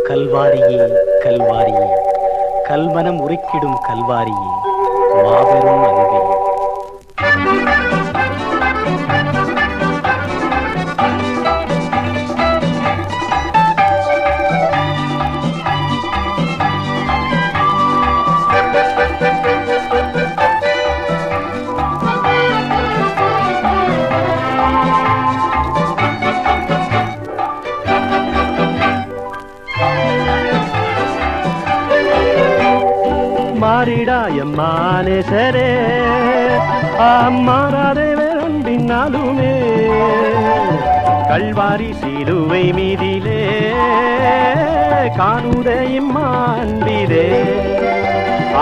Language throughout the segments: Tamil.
கல்வாரியே கல்வாரியே, கல்மனம் உருக்கிடும் கல்வாரியே, மாபெரும் அன்பே. மாறிடாயம்மானேசரே அம்மாறாதே வேறொன்றினாலுமே கல்வாரி சிலுவை மீதிலே காணுதே இம்மான்பிதே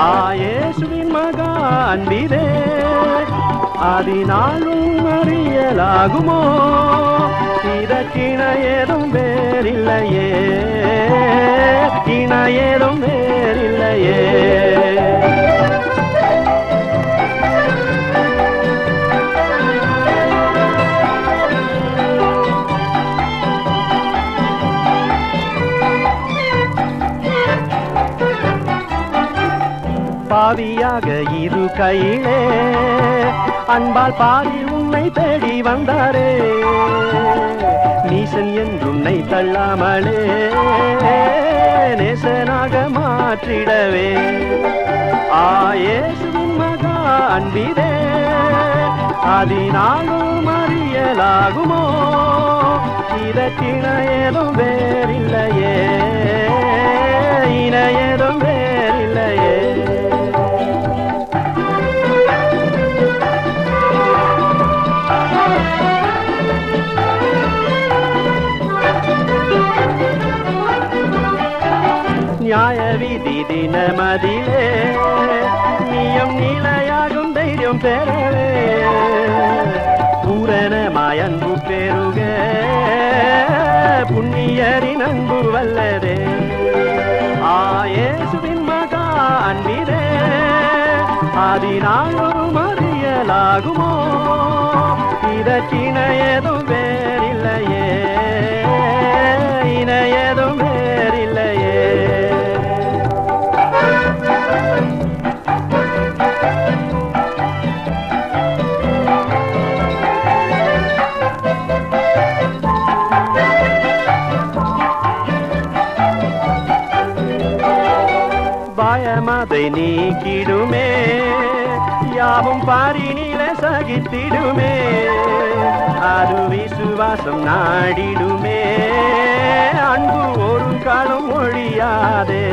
ஆயேசுவின் மகா அன்பிதே அதினாலும் அறியலாகுமோ இதற்கிண ஏதும் வேறில்லையே இண ஏதும் வேறில்லையே பாவியாக இரு கையிலே அன்பால் பாரி உன்னை தேடி வந்தாரே நீசன் என்றுன்னை தள்ளாமலே நேசனாக மாற்றிடவே ஆயேசுவின் மகா அன்பிதே அதினாலும் அறியலாகுமோ இதற்கிண ஏதும் வேறில்லையே இன ஏதும் வேறில்லையே நியாய விதி தினமதிலே நீயம் நிலையாகும் தைரியம் பெறவே பூரணமாய் அன்பு பெருக புண்ணியரின் அன்பு வல்லதே ஆயேசுவின் மகா அன்பிதே அதினாலும் அறியலாகுமோ இதற்கிண ஏதும் வேறில்லையே இன ஏதும் வேறில்லையே பயமதை நீக்கிடுமே யாவும் பாரினில சகித்திடுமே அது விசுவாசம் நாடிடுமே அன்பு ஒரு காலம் ஒழியாதே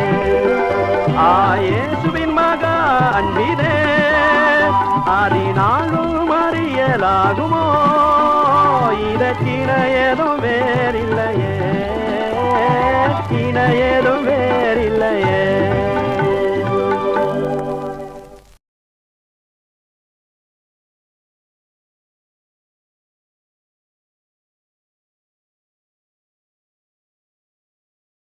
ஆயேசுவின் மகா அன்பிதே